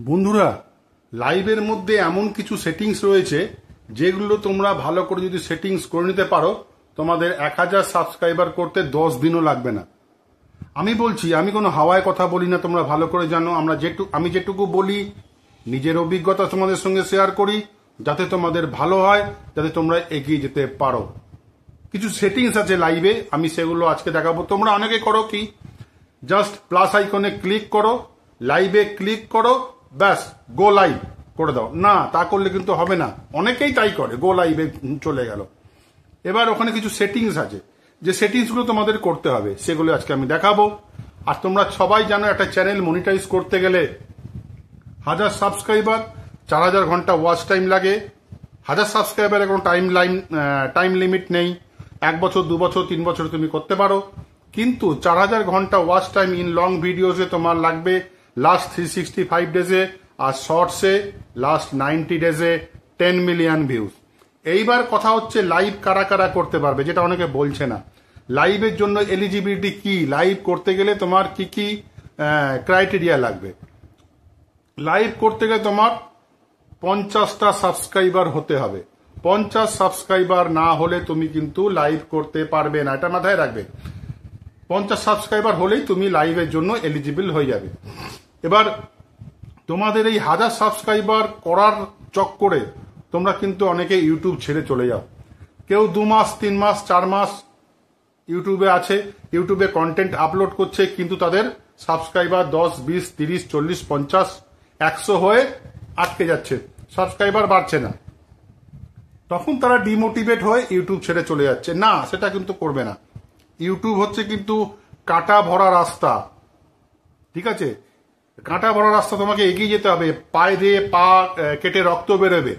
বন্ধুরা, লাইভের মধ্যে এমন কিছু সেটিংস রয়েছে যেগুলো তোমরা ভালো করে যদি সেটিংস করে নিতে পারো, তোমাদের 1000 সাবস্ক্রাইবার করতে 10 দিনও লাগবে না। আমি বলছি, আমি কোনো হাওয়ায় কথা বলি না, তোমরা ভালো করে জানো। আমি যেটুকু বলি নিজের অভিজ্ঞতা তোমাদের সঙ্গে শেয়ার করি, যাতে তোমাদের ভালো হয়, যাতে তোমরা এগিয়ে যেতে পারো। কিছু সেটিংস আছে লাইভে, আমি সেগুলো আজকে দেখাবো। তোমরা অনেকে করো কি, জাস্ট প্লাস আইকনে ক্লিক করো, লাইভে ক্লিক করো, ব্যাস গো লাইভ করে দাও। না, তা করলে কিন্তু হবে না। অনেকেই তাই করে, গো লাইভে চলে গেল। এবার ওখানে কিছু সেটিংস আছে, যে সেটিংসগুলো তোমাদের করতে হবে, সেগুলো আজকে আমি দেখাবো। আর তোমরা সবাই জানো, একটা চ্যানেল মনিটাইজ করতে গেলে 1000 সাবস্ক্রাইবার, 4000 ঘন্টা ওয়াচ টাইম লাগে। 1000 সাবস্ক্রাইবারের কোনো টাইম লিমিট নেই। 1 বছর, 2 বছর, 3 বছর তুমি করতে পারো। কিন্তু 4000 ঘন্টা ওয়াচ টাইম ইন লং ভিডিওসে তোমার লাগবে লাস্ট 365 ডেজে, আর শর্টসে লাস্ট 90 ডেজে 10 মিলিয়ন ভিউজ। এইবার কথা হচ্ছে, লাইভ কারা কারা করতে পারবে, যেটা অনেকে বলছে না। লাইভের জন্য এলিজিবিলিটি কি, লাইভ করতে গেলে তোমার কি কি ক্রাইটেরিয়া লাগবে। লাইভ করতে গেলে তোমার 50টা সাবস্ক্রাইবার হতে হবে। 50 সাবস্ক্রাইবার না হলে তুমি কিন্তু লাইভ করতে পারবে না, এটা মাথায় রাখবে। 50 সাবস্ক্রাইবার হলেই তুমি লাইভের জন্য এলিজিবল হয়ে যাবে। এবার তোমাদের এই 1000 সাবস্ক্রাইবার করার চক্করে তোমরা কিন্তু অনেকে ইউটিউব ছেড়ে চলে যাও। কেউ 2 মাস, 3 মাস, 4 মাস ইউটিউবে আছে, ইউটিউবে কন্টেন্ট আপলোড করছে, কিন্তু তাদের সাবস্ক্রাইবার 10, 20, 30, 40, 50, 100 হয়ে আটকে যাচ্ছে, সাবস্ক্রাইবার বাড়ছে না। তখন তারা ডিমোটিভেট হয়ে ইউটিউব ছেড়ে চলে যাচ্ছে। না, সেটা কিন্তু করবে না। ইউটিউব হচ্ছে কিন্তু কাঁটা ভরা রাস্তা, ঠিক আছে? কাঁটা ভরা রাস্তা, তোমাকে এগিয়ে যেতে হবে। পায়ে দিয়ে পা কেটে রক্ত বেরোবে,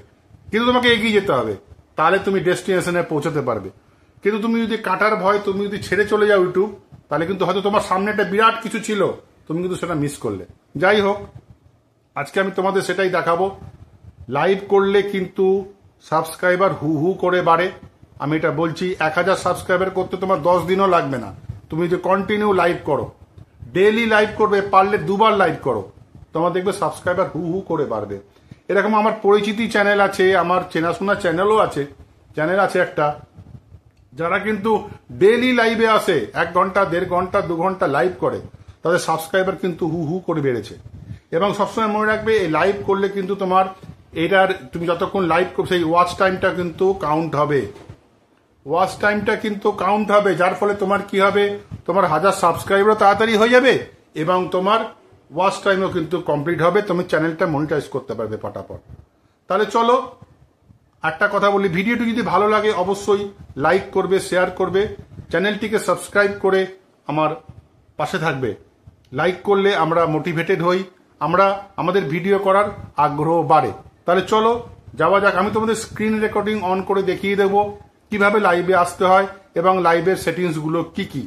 কিন্তু তোমাকে এগিয়ে যেতে হবে, তাহলে তুমি ডেস্টিনেশনে পৌঁছাতে পারবে। কিন্তু তুমি যদি কাঁটার ভয় তুমি যদি ছেড়ে চলে যাও ইউটিউব, তাহলে কিন্তু হয়তো তোমার সামনে একটা বিরাট কিছু ছিল, তুমি কিন্তু সেটা মিস করলে। যাই হোক, আজকে আমি তোমাদের সেটাই দেখাবো। লাইভ করলে কিন্তু সাবস্ক্রাইবার হু হু করে বাড়ে। আমি এটা বলছি, 1000 সাবস্ক্রাইবার করতে তোমার 10 দিনও লাগবে না। তুমি যদি কন্টিনিউ লাইভ করো, ডেইলি লাইভ করবে, পারলে 2 বার লাইভ করো, তোমার দেখবে সাবস্ক্রাইবার হু হু করে বাড়বে। এরকম আমার পরিচিতি চ্যানেল আছে, আমার চেনাশোনা চ্যানেলও আছে, চ্যানেল আছে একটা, যারা কিন্তু ডেইলি লাইভে আসে, 1 ঘন্টা, 1.5 ঘন্টা, 2 ঘন্টা লাইভ করে, তাদের সাবস্ক্রাইবার কিন্তু হু হু করে বেড়েছে। এবং সবসময় মনে রাখবে, এই লাইভ করলে কিন্তু তোমার এটার, তুমি যতক্ষণ লাইভ করবে সেই ওয়াচ টাইমটা কিন্তু কাউন্ট হবে। ওয়াচ টাইমটা কিন্তু কাউন্ট হবে, যার ফলে তোমার কি হবে, তোমার 1000 সাবস্ক্রাইবারও তাড়াতাড়ি হয়ে যাবে এবং তোমার ওয়াচ টাইমও কিন্তু কমপ্লিট হবে। তুমি চ্যানেলটা মনিটাইজ করতে পারবে ফটাফট। তাহলে চলো, একটা কথা বলি, ভিডিওটি যদি ভালো লাগে অবশ্যই লাইক করবে, শেয়ার করবে, চ্যানেলটিকে সাবস্ক্রাইব করে আমার পাশে থাকবে। লাইক করলে আমরা মোটিভেটেড হই, আমাদের ভিডিও করার আগ্রহ বাড়ে। তাহলে চলো যাওয়া যাক। আমি তোমাদের স্ক্রিন রেকর্ডিং অন করে দেখিয়ে দেবো কিভাবে লাইভে আসতে হয় এবং লাইভের সেটিংসগুলো কি কি।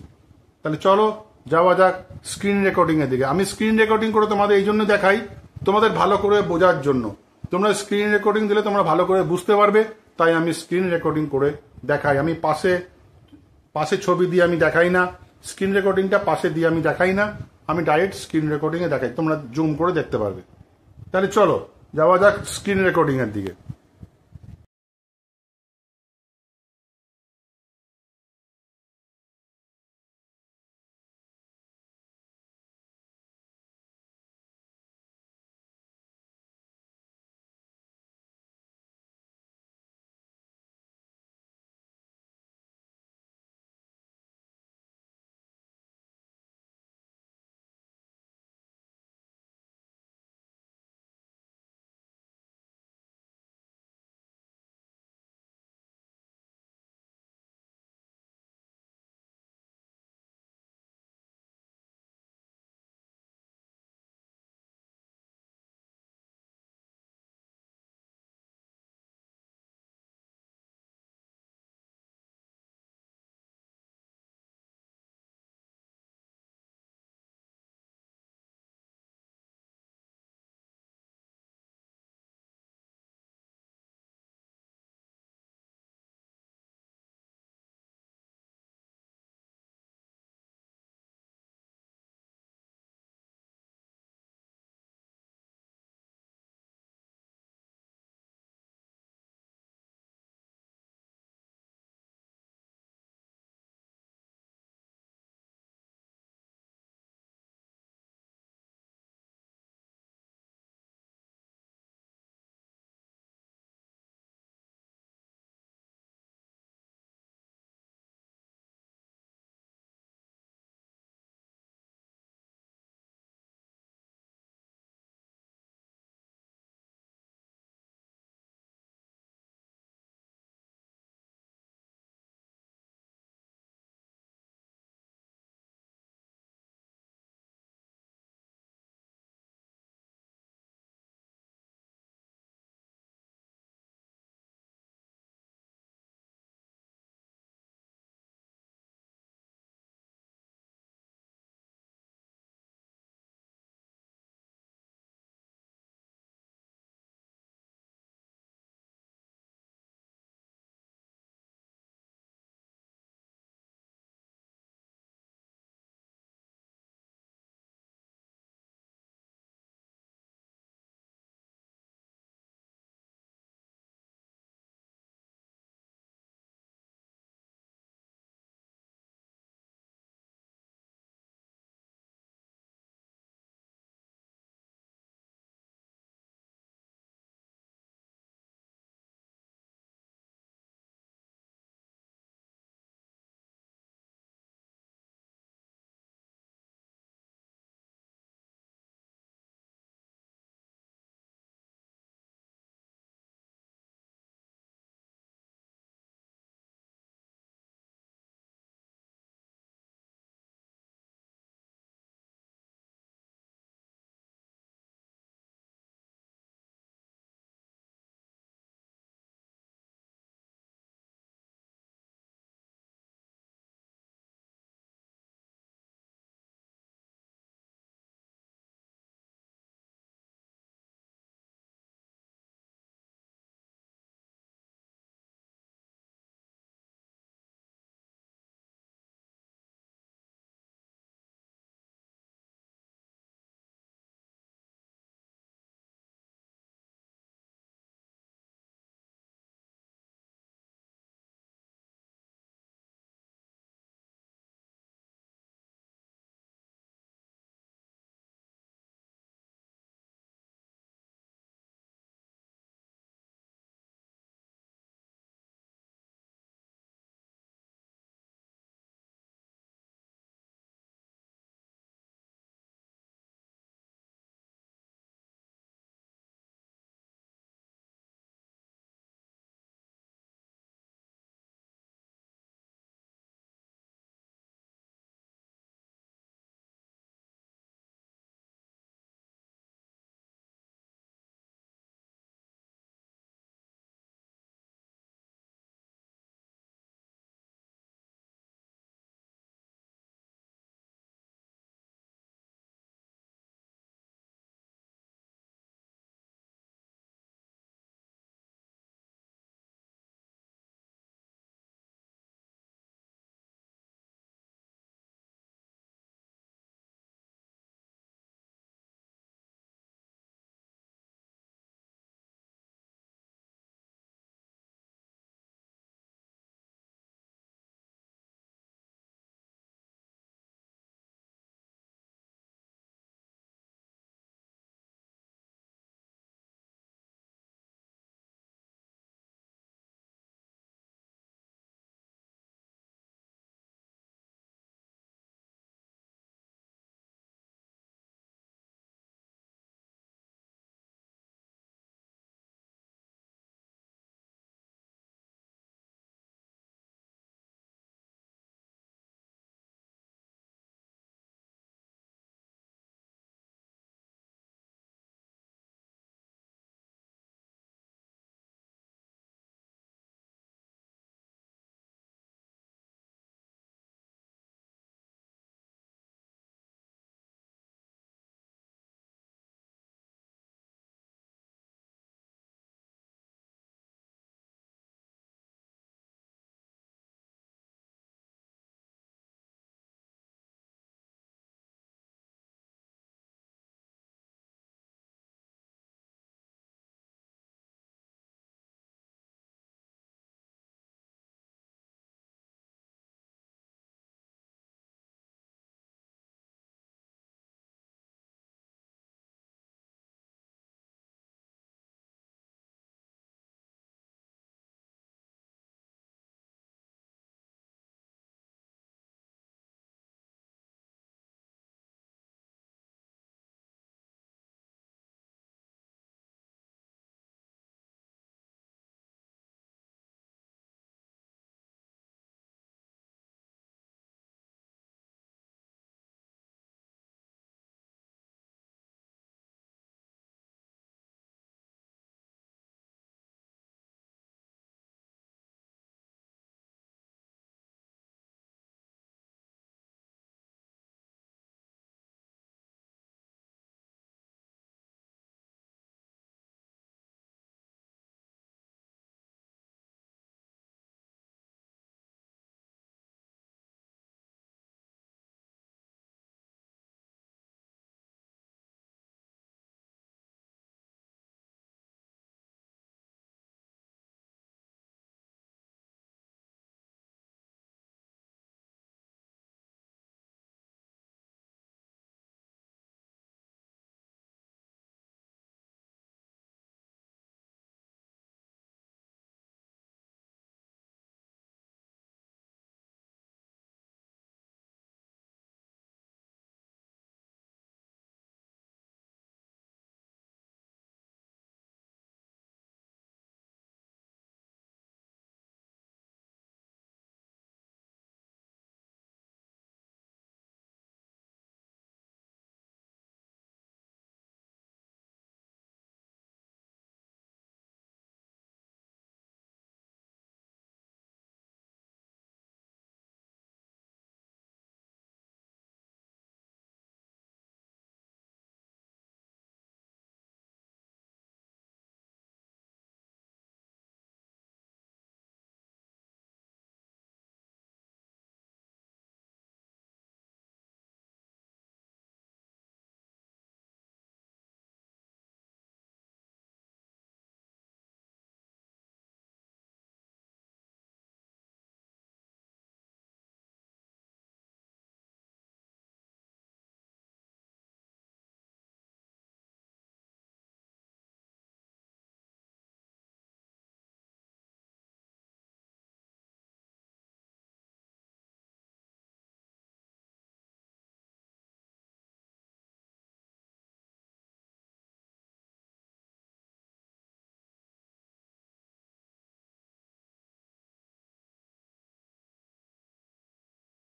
তাহলে চলো যাওয়া যাক স্ক্রিন রেকর্ডিং এর দিকে। আমি স্ক্রিন রেকর্ডিং করে তোমাদের এই জন্য দেখাই, তোমাদের ভালো করে বোঝার জন্য। তোমরা স্ক্রিন রেকর্ডিং দিলে তোমরা ভালো করে বুঝতে পারবে, তাই আমি স্ক্রিন রেকর্ডিং করে দেখাই। আমি পাশে ছবি দিয়ে আমি দেখাই না, স্ক্রিন রেকর্ডিংটা পাশে দিয়ে আমি দেখাই না, আমি ডাইরেক্ট স্ক্রিন রেকর্ডিং এ দেখাই, তোমরা জুম করে দেখতে পারবে। তাহলে চলো যাওয়া যাক স্ক্রিন রেকর্ডিং এর দিকে।